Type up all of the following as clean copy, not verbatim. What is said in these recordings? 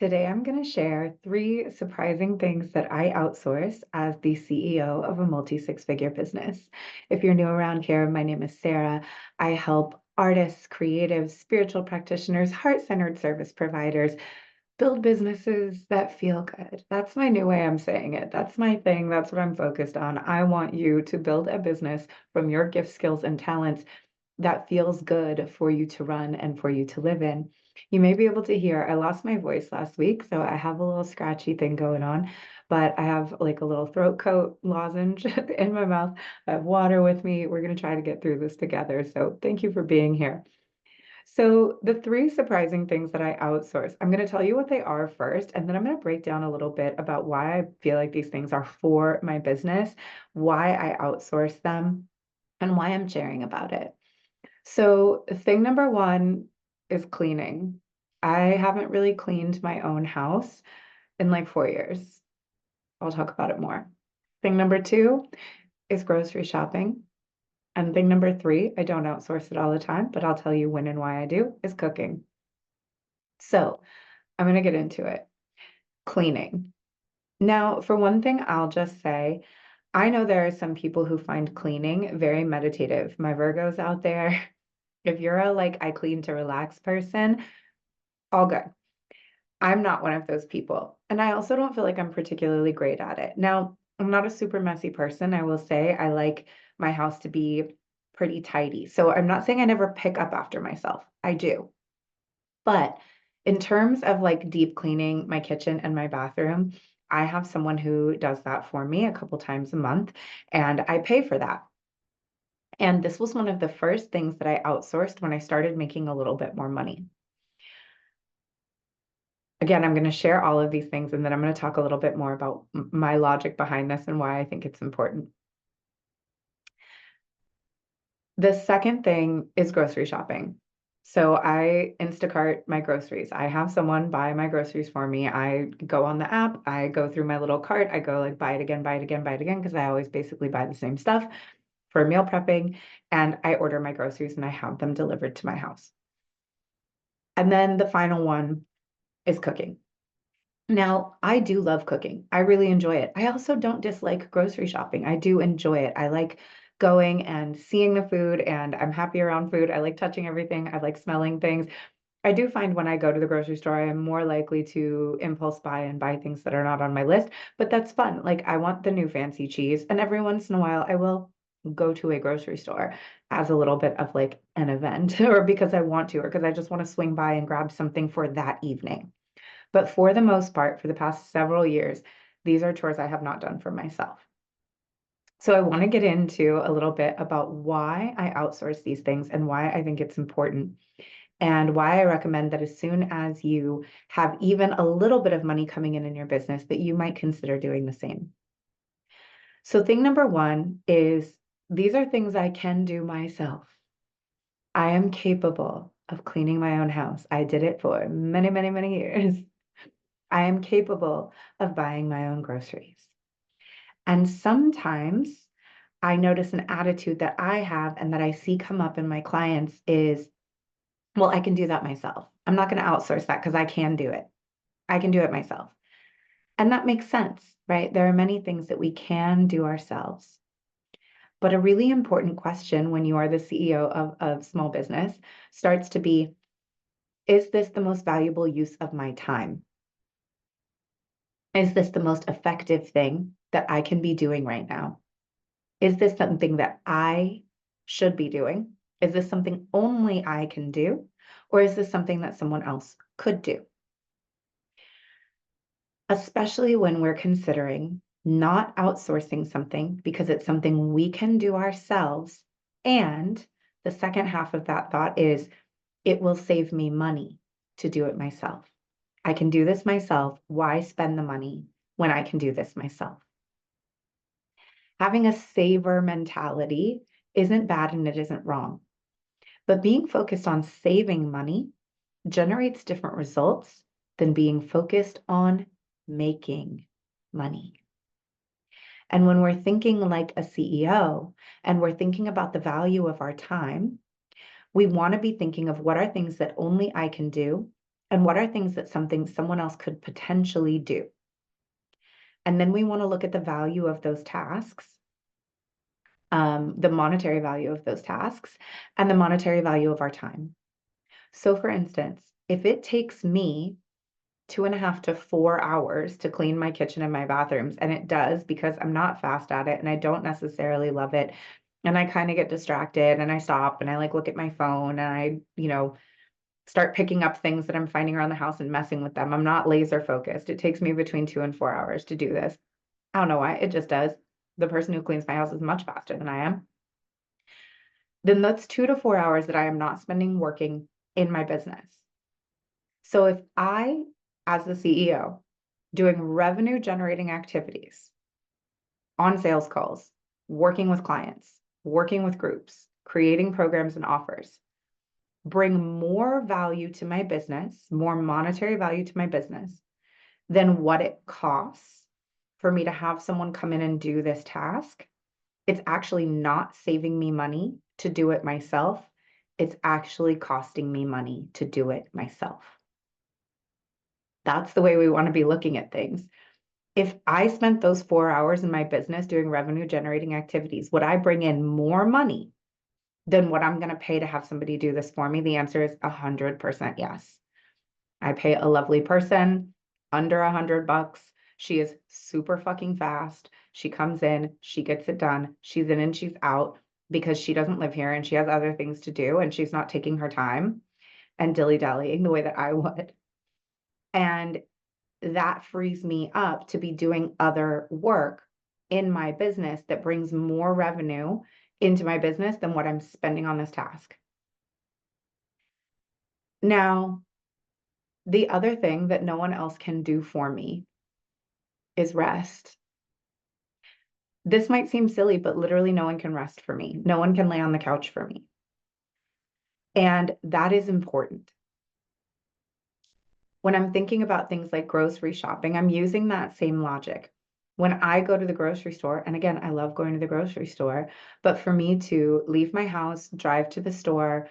Today, I'm going to share three surprising things that I outsource as the CEO of a multi six-figure business. If you're new around here, my name is Cera. I help artists, creatives, spiritual practitioners, heart-centered service providers build businesses that feel good. That's my new way I'm saying it. That's my thing. That's what I'm focused on. I want you to build a business from your gifts, skills, and talents that feels good for you to run and for you to live in. You may be able to hear I lost my voice last week, so I have a little scratchy thing going on, but I have like a little throat coat lozenge in my mouth. I have water with me. We're going to try to get through this together. So thank you for being here. So, the three surprising things that I outsource, I'm going to tell you what they are first, and then I'm going to break down a little bit about why I feel like these things are for my business, why I outsource them, and why I'm sharing about it. So, thing number one is cleaning. I haven't really cleaned my own house in like 4 years. I'll talk about it more. Thing number two is grocery shopping. And thing number three, I don't outsource it all the time, but I'll tell you when and why I do, is cooking. So, I'm going to get into it. Cleaning. Now, for one thing, I'll just say, I know there are some people who find cleaning very meditative. My Virgos out there, if you're a like I clean to relax person, all good. I'm not one of those people. And I also don't feel like I'm particularly great at it. Now, I'm not a super messy person. I will say I like my house to be pretty tidy. So I'm not saying I never pick up after myself. I do. But in terms of like deep cleaning my kitchen and my bathroom, I have someone who does that for me a couple times a month, and I pay for that. And this was one of the first things that I outsourced when I started making a little bit more money. Again, I'm going to share all of these things, and then I'm going to talk a little bit more about my logic behind this and why I think it's important. The second thing is grocery shopping. So I Instacart my groceries. I have someone buy my groceries for me. I go on the app, I go through my little cart, I go like buy it again, buy it again, buy it again, because I always basically buy the same stuff for meal prepping. And I order my groceries and I have them delivered to my house. And then the final one is cooking. Now, I do love cooking. I really enjoy it. I also don't dislike grocery shopping. I do enjoy it. I like going and seeing the food, and I'm happy around food. I like touching everything. I like smelling things. I do find when I go to the grocery store, I am more likely to impulse buy and buy things that are not on my list, but that's fun. Like, I want the new fancy cheese, and every once in a while, I will go to a grocery store as a little bit of like an event, or because I want to, or because I just want to swing by and grab something for that evening. But for the most part, for the past several years, these are chores I have not done for myself. So I want to get into a little bit about why I outsource these things and why I think it's important, and why I recommend that as soon as you have even a little bit of money coming in your business, that you might consider doing the same. So thing number one is these are things I can do myself. I am capable of cleaning my own house. I did it for many, many, many years. I am capable of buying my own groceries. And sometimes I notice an attitude that I have and that I see come up in my clients is, well, I can do that myself. I'm not going to outsource that because I can do it. I can do it myself. And that makes sense, right? There are many things that we can do ourselves. But a really important question when you are the CEO of a small business starts to be, is this the most valuable use of my time? Is this the most effective thing that I can be doing right now? Is this something that I should be doing? Is this something only I can do? Or is this something that someone else could do? Especially when we're considering not outsourcing something because it's something we can do ourselves. And the second half of that thought is, it will save me money to do it myself. I can do this myself. Why spend the money when I can do this myself? Having a saver mentality isn't bad and it isn't wrong, but being focused on saving money generates different results than being focused on making money. And when we're thinking like a CEO and we're thinking about the value of our time, we want to be thinking of what are things that only I can do And what are things that someone else could potentially do? And then we want to look at the value of those tasks, the monetary value of those tasks, and the monetary value of our time. So for instance, if it takes me 2.5 to 4 hours to clean my kitchen and my bathrooms, and it does because I'm not fast at it and I don't necessarily love it, and I kind of get distracted and I stop and I like look at my phone and I start picking up things that I'm finding around the house and messing with them. I'm not laser focused. It takes me between 2 and 4 hours to do this. I don't know why, it just does. The person who cleans my house is much faster than I am. Then that's 2 to 4 hours that I am not spending working in my business. So if I, as the CEO, doing revenue generating activities on sales calls, working with clients, working with groups, creating programs and offers, bring more value to my business, more monetary value to my business than what it costs for me to have someone come in and do this task, it's actually not saving me money to do it myself. It's actually costing me money to do it myself. That's the way we want to be looking at things. If I spent those 4 hours in my business doing revenue generating activities, would I bring in more money than what I'm going to pay to have somebody do this for me? The answer is 100% yes. I pay a lovely person under $100. She is super fucking fast. She comes in, she gets it done. She's in and she's out because she doesn't live here and she has other things to do and she's not taking her time and dilly-dallying the way that I would. And that frees me up to be doing other work in my business that brings more revenue into my business than what I'm spending on this task. Now, the other thing that no one else can do for me is rest. This might seem silly, but literally no one can rest for me. No one can lay on the couch for me. And that is important. When I'm thinking about things like grocery shopping, I'm using that same logic. When I go to the grocery store, and again, I love going to the grocery store, but for me to leave my house, drive to the store,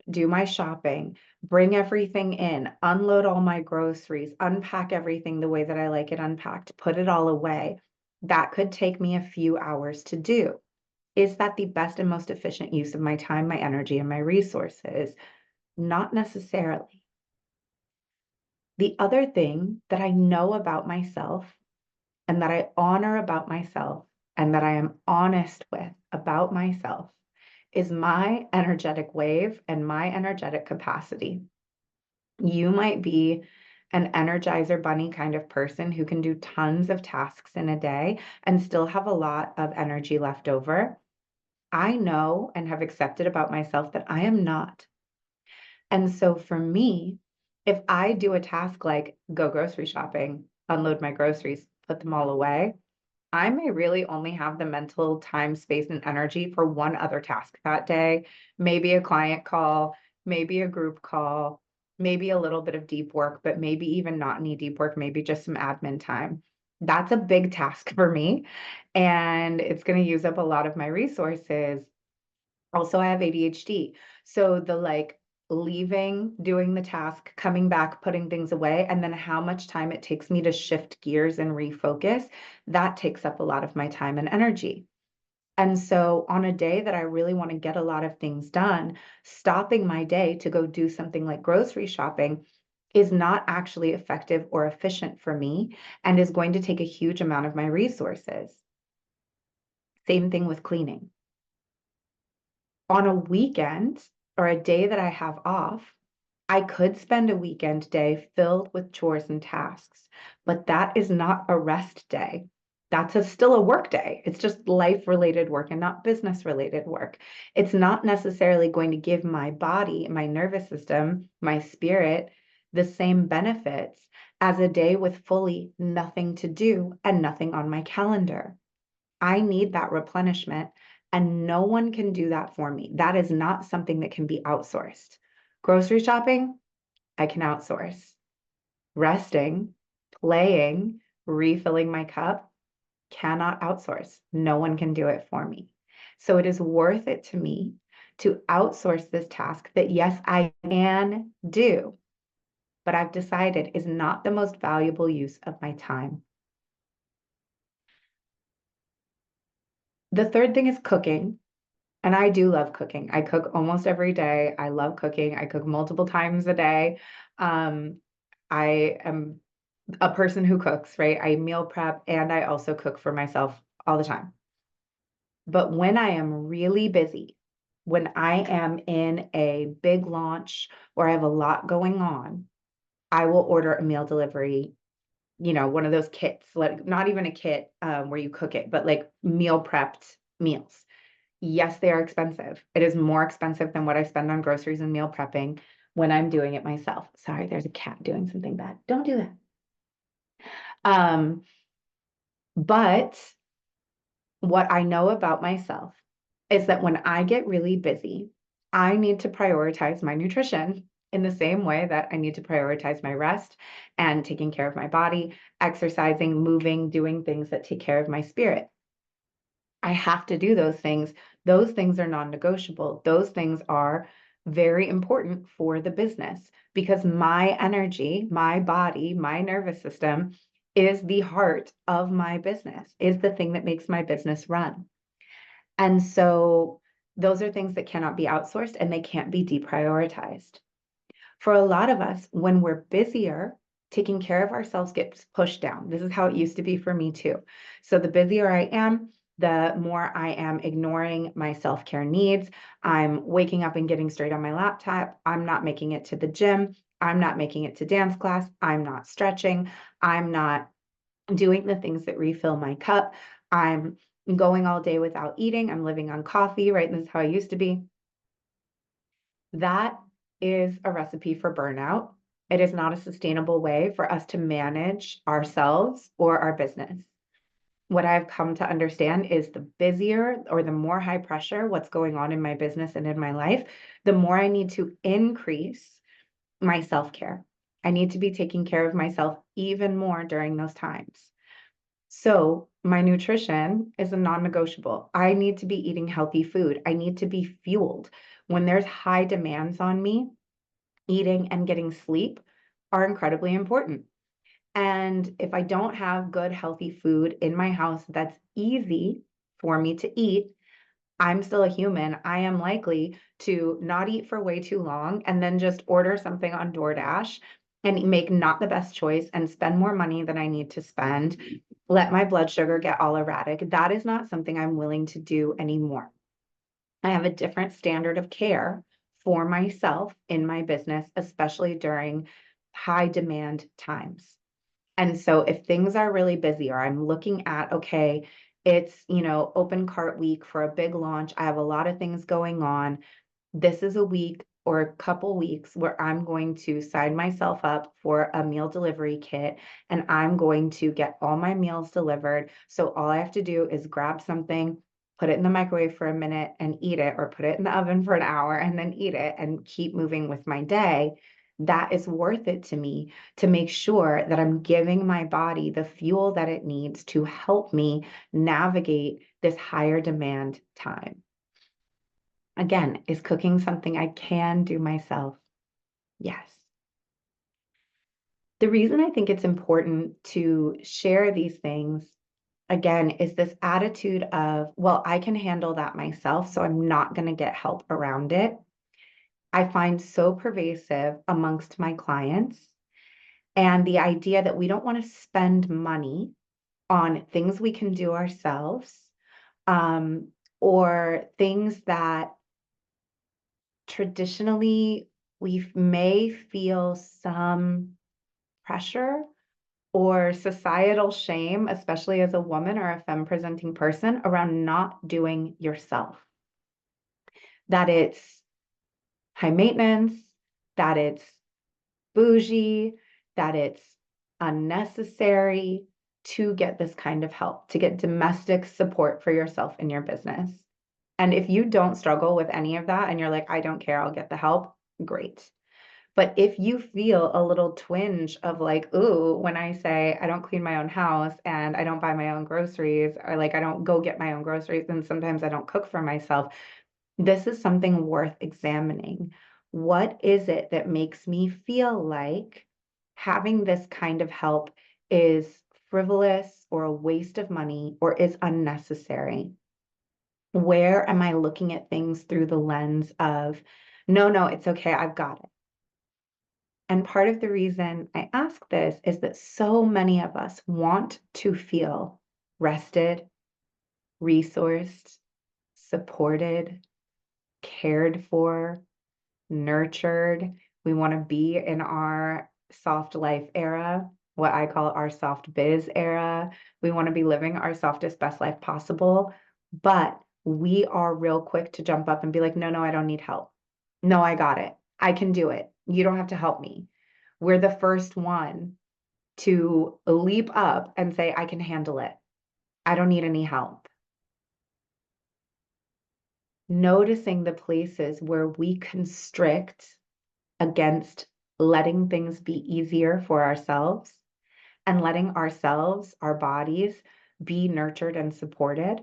do my shopping, bring everything in, unload all my groceries, unpack everything the way that I like it unpacked, put it all away, that could take me a few hours to do. Is that the best and most efficient use of my time, my energy, and my resources? Not necessarily. The other thing that I know about myself and that I honor about myself and that I am honest with about myself is my energetic wave and my energetic capacity. You might be an Energizer Bunny kind of person who can do tons of tasks in a day and still have a lot of energy left over. I know and have accepted about myself that I am not. And so for me, if I do a task like go grocery shopping, unload my groceries, put them all away, I may really only have the mental time, space, and energy for one other task that day. Maybe a client call, maybe a group call, maybe a little bit of deep work, but maybe even not any deep work, maybe just some admin time. That's a big task for me, and it's going to use up a lot of my resources. Also, I have ADHD. So the leaving, doing the task, coming back, putting things away, and then how much time it takes me to shift gears and refocus, that takes up a lot of my time and energy. And so on a day that I really want to get a lot of things done, stopping my day to go do something like grocery shopping is not actually effective or efficient for me and is going to take a huge amount of my resources. Same thing with cleaning. On a weekend or a day that I have off, I could spend a weekend day filled with chores and tasks, but that is not a rest day. That's still a work day. It's just life-related work and not business-related work. It's not necessarily going to give my body, my nervous system, my spirit, the same benefits as a day with fully nothing to do and nothing on my calendar. I need that replenishment, and no one can do that for me. That is not something that can be outsourced. Grocery shopping, I can outsource. Resting, playing, refilling my cup, cannot outsource. No one can do it for me. So it is worth it to me to outsource this task that, yes, I can do, but I've decided is not the most valuable use of my time. The third thing is cooking. And I do love cooking. I cook almost every day. I love cooking. I cook multiple times a day. Um, I am a person who cooks, right? I meal prep and I also cook for myself all the time. But when I am really busy, when I am in a big launch or I have a lot going on, I will order a meal delivery, one of those kits, like not even a kit where you cook it, but like meal prepped meals. Yes, they are expensive. It is more expensive than what I spend on groceries and meal prepping when I'm doing it myself. Sorry, there's a cat doing something bad. Don't do that. But what I know about myself is that when I get really busy, I need to prioritize my nutrition in the same way that I need to prioritize my rest and taking care of my body, exercising, moving, doing things that take care of my spirit. I have to do those things. Those things are non-negotiable. Those things are very important for the business because my energy, my body, my nervous system is the heart of my business, is the thing that makes my business run. And so those are things that cannot be outsourced and they can't be deprioritized. For a lot of us, when we're busier, taking care of ourselves gets pushed down. This is how it used to be for me too. So the busier I am, the more I am ignoring my self-care needs. I'm waking up and getting straight on my laptop. I'm not making it to the gym. I'm not making it to dance class. I'm not stretching. I'm not doing the things that refill my cup. I'm going all day without eating. I'm living on coffee, right? This is how I used to be. That is a recipe for burnout. It is not a sustainable way for us to manage ourselves or our business. What I've come to understand is the busier or the more high pressure what's going on in my business and in my life, the more I need to increase my self-care. I need to be taking care of myself even more during those times. So my nutrition is a non-negotiable. I need to be eating healthy food. I need to be fueled. When there's high demands on me, eating and getting sleep are incredibly important. And if I don't have good, healthy food in my house that's easy for me to eat, I'm still a human. I am likely to not eat for way too long and then just order something on DoorDash and make not the best choice and spend more money than I need to spend, let my blood sugar get all erratic. That is not something I'm willing to do anymore. I have a different standard of care for myself in my business, especially during high demand times. And so if things are really busy or I'm looking at, okay, it's, open cart week for a big launch. I have a lot of things going on. This is a week or a couple weeks where I'm going to sign myself up for a meal delivery kit and I'm going to get all my meals delivered. So all I have to do is grab something, put it in the microwave for a minute and eat it, or put it in the oven for an hour and then eat it and keep moving with my day. That is worth it to me to make sure that I'm giving my body the fuel that it needs to help me navigate this higher demand time. Again, is cooking something I can do myself? Yes. The reason I think it's important to share these things, again, is this attitude of, well, I can handle that myself, so I'm not going to get help around it. I find so pervasive amongst my clients. And the idea that we don't want to spend money on things we can do ourselves, or things that traditionally we may feel some pressure or societal shame, especially as a woman or a femme presenting person, around not doing yourself. That it's high maintenance, that it's bougie, that it's unnecessary to get this kind of help, to get domestic support for yourself in your business. And if you don't struggle with any of that and you're like, I don't care, I'll get the help, great. But if you feel a little twinge of like, ooh, when I say I don't clean my own house and I don't buy my own groceries, or like I don't go get my own groceries, and sometimes I don't cook for myself, this is something worth examining. What is it that makes me feel like having this kind of help is frivolous or a waste of money or is unnecessary? Where am I looking at things through the lens of, no, no, it's okay, I've got it? And part of the reason I ask this is that so many of us want to feel rested, resourced, supported, cared for, nurtured. We want to be in our soft life era, what I call our soft biz era. We want to be living our softest, best life possible. But we are real quick to jump up and be like, no, no, I don't need help. No, I got it. I can do it. You don't have to help me. We're the first one to leap up and say, I can handle it. I don't need any help. Noticing the places where we constrict against letting things be easier for ourselves and letting ourselves, our bodies, be nurtured and supported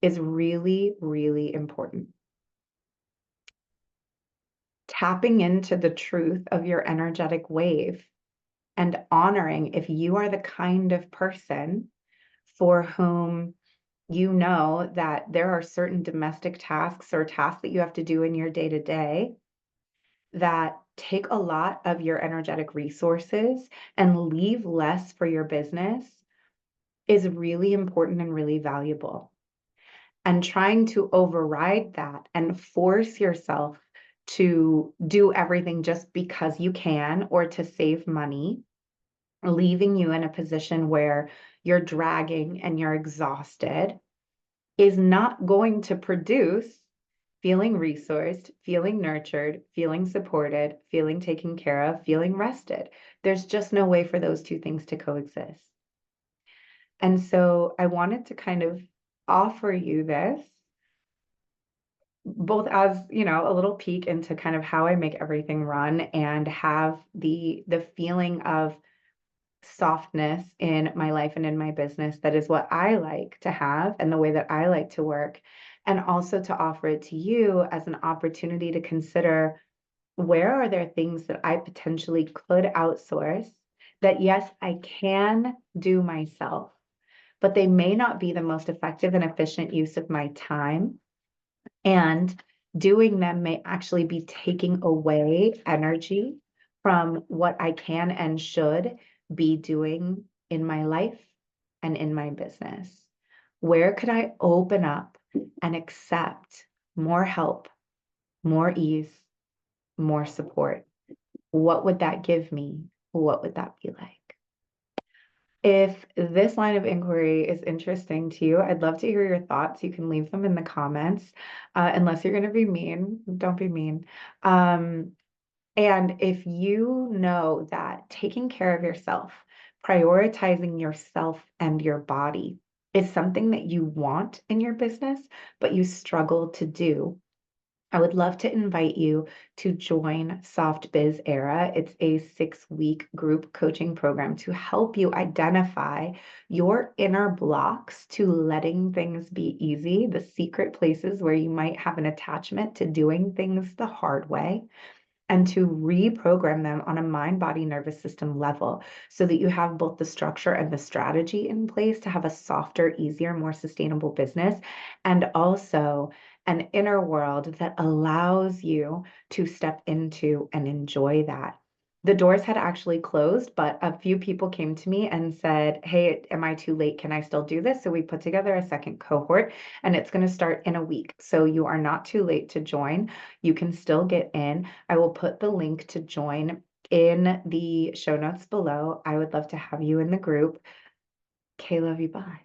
is really, really important. Tapping into the truth of your energetic wave and honoring if you are the kind of person for whom you know that there are certain domestic tasks or tasks that you have to do in your day to day that take a lot of your energetic resources and leave less for your business is really important and really valuable. And trying to override that and force yourself to do everything just because you can or to save money, leaving you in a position where you're dragging and you're exhausted, is not going to produce feeling resourced, feeling nurtured, feeling supported, feeling taken care of, feeling rested. There's just no way for those two things to coexist. And so I wanted to kind of offer you this, both as, a little peek into kind of how I make everything run and have the feeling of softness in my life and in my business. That is what I like to have and the way that I like to work. And also to offer it to you as an opportunity to consider, where are there things that I potentially could outsource that, yes, I can do myself, but they may not be the most effective and efficient use of my time. And doing them may actually be taking away energy from what I can and should be doing in my life and in my business. Where could I open up and accept more help, more ease, more support? What would that give me? What would that be like? If this line of inquiry is interesting to you, I'd love to hear your thoughts. You can leave them in the comments, unless you're going to be mean. Don't be mean. And if you know that taking care of yourself, prioritizing yourself and your body is something that you want in your business, but you struggle to do, I would love to invite you to join Soft Biz Era. It's a 6-week group coaching program to help you identify your inner blocks to letting things be easy, the secret places where you might have an attachment to doing things the hard way, and to reprogram them on a mind, body, nervous system level so that you have both the structure and the strategy in place to have a softer, easier, more sustainable business, and also an inner world that allows you to step into and enjoy that. The doors had actually closed, but a few people came to me and said, hey, am I too late? Can I still do this? So we put together a second cohort, and it's going to start in a week. So you are not too late to join. You can still get in. I will put the link to join in the show notes below. I would love to have you in the group. Okay, love you. Bye.